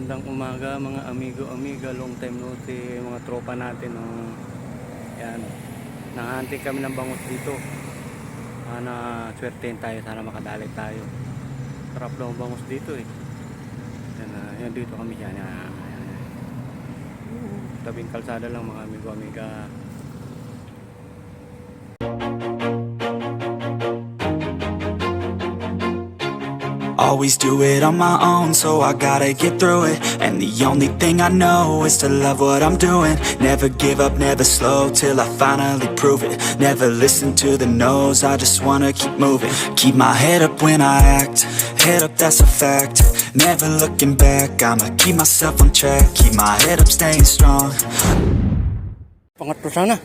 Magandang umaga mga amigo-amiga, long time no see, mga tropa natin. Yan, nahantik kami ng bangus dito. Sana swertein tayo, sana makadali tayo. Sarap daw ang bangus dito eh. Yan, dito kami yan. Yan. Tabing kalsada lang mga amigo-amiga. Always do it on my own, so I gotta get through it. And the only thing I know is to love what I'm doing. Never give up, never slow, till I finally prove it. Never listen to the no's, I just wanna keep moving. Keep my head up when I act, head up that's a fact. Never looking back, I'ma keep myself on track. Keep my head up, staying strong. Pangatlo sana.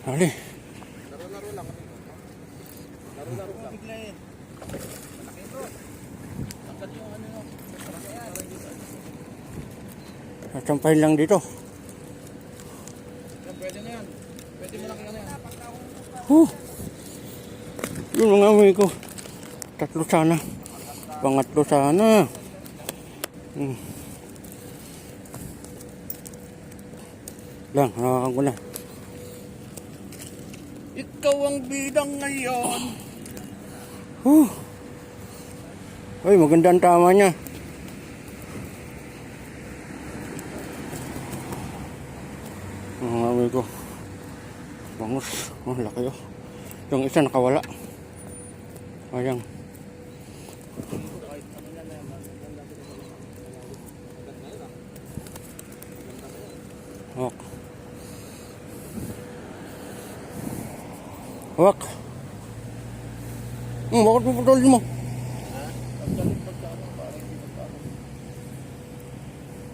Dali. Sampahin lang dito. Pwede na yan. Pwede mo lang yan. Yun mga amigo. Tatlo sana. Pangatlo sana. Lang, hawakan ko na. Ikaw ang bidang ngayon. Ay, maganda ang tama niya. Mga amigo. Bangus. Oh, laki oh. Yung isa nakawala. Ayan. Hawak. Hawak. Bakit mo putulin mo?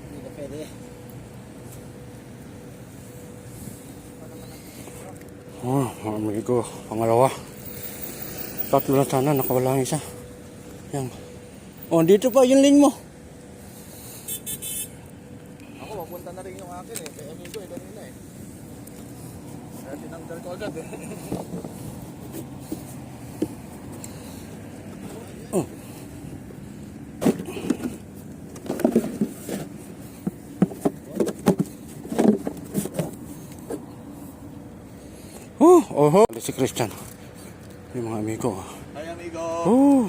Hindi ka pwede. Mga amigo, pangalawa. Tatlo na sana, nakawala ang isa. Yan. Oh, dito pa yung lane mo. Ako, mapunta na rin yung akin eh. Kaya amigo eh, kanina eh. Kaya tinanggal ko agad eh. Oho. Si Christian. Yung mga amigo. Ay amigo.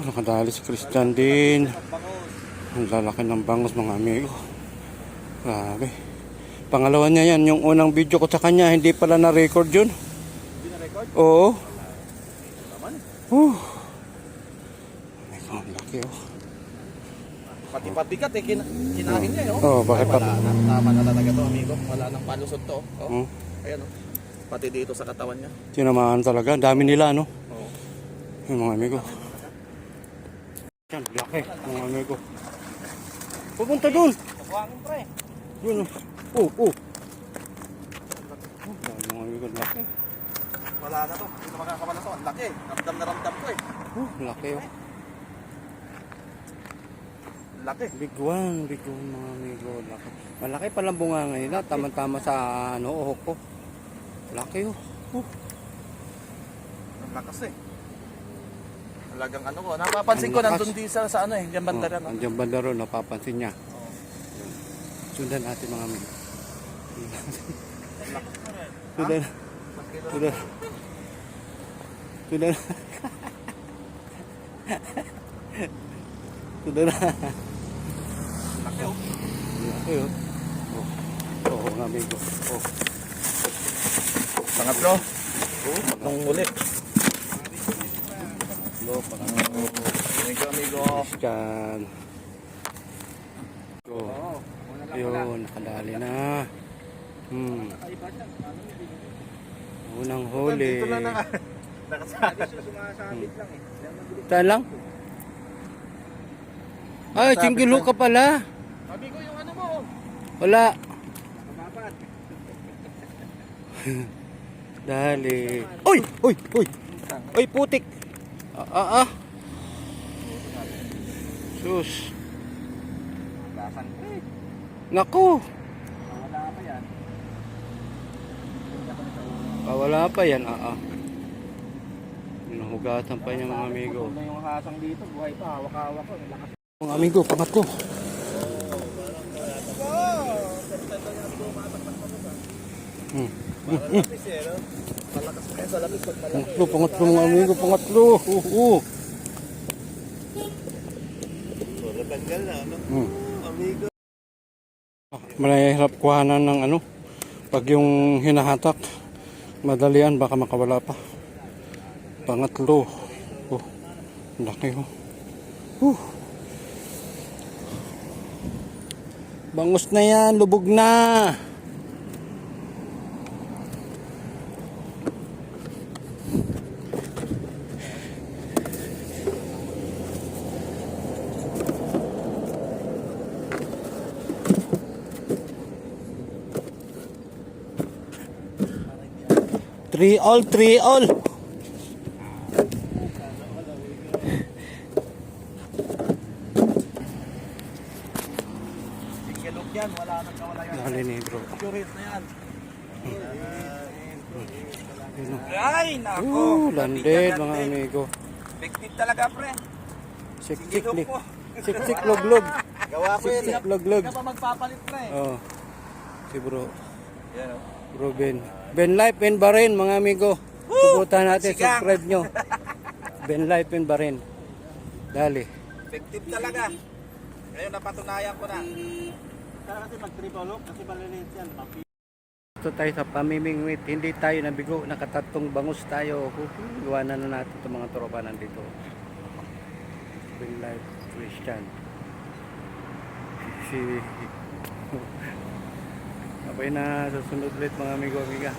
Nakadali si Christian din. Ang lalaki ng bangus mga amigo. Grabe. Pangalawa niya yan. Yung unang video ko sa kanya, hindi pala na-record yun. Hindi na-record? Oo. Naman. Ang laki oh. Pati pabigat eh, kinahin niya eh. Bakit pa? Wala na, tama na talaga to amigo. Wala nang palusot to. Oh. Ayan oh. Pati dito sa katawan niya. Tinamaan talaga. Dami nila, no? Oo. Yung mga amigo. Yan, laki. Mga amigo. Pupunta doon. Nabuhangin pre. Yun. Mga amigo, laki. Wala na to. Hindi na makakawala to. Ang laki. Ramdam na ramdam ko eh. Laki oh. Laki. Big one mga amigo. Laki. Malaki palang bunga ngayon. Tama-tama sa uhok ko. Laki oh. Ang lakas eh. Talagang ano ko. Napapansin ko nandun di sa ano eh. Diyan banda rin. Andiyan banda ron, napapansin niya. Sundan natin mga amigo. Sundan. Laki oh. Laki oh. Oo mga amigo. Pangatlo. Tatlong ulit. Amigo. Christian. Ayun, nakadali na. Unang huli. Dito na sumasabit lang eh. Saan lang? Ay, single hook ka pala. Sabi ko yung ano mo. Wala. Mababat. Dali. Uy! Uy, putik. Sus. Gasan ko eh. Naku. Wala pa yan. Wala pa yan. No. hugasan pa niya mga amigo. Kung na yung hasang dito, buhay pa, hawak-hawak ko. Lakas. Mga amigo, pangatlo. Lapis eh, no? Malakas pa sa lapis pag malaki. Pangatlo mga amigo, pangatlo. Natanggal na, no? Amigo. Mahirap kuhanan ng ano, pag yung hinahatak, madalian, baka makawala pa. Pangatlo. Laki oh. Bangus na yan, lubog na. Three all. Tinggalog yan, wala nang kawala yan. Dali ni bro. Curious na yan. Yun, Ay, nako. landed mga amigo. Effective talaga, pre. Sik-sik log-log. Gawa ko yan. Sik-sik log-log. Hindi ka pa magpapalit, pre. Oh. Si bro. Yan, oh. Bro Ben Life and Barin mga amigo. Subutan natin, Sigang. subscribe nyo. Ben Life and Barin. Dali. Effective talaga. Ngayon napatunayan ko na. Kaya kasi mag-tripolog kasi maliliit yan. Ito tayo sa pamimingwit. Hindi tayo nabigo. Nakatatlong bangus tayo. Iwanan na natin itong mga tropa nandito. Ben Life Christian. Si Abay na susunod ulit mga amigo amiga.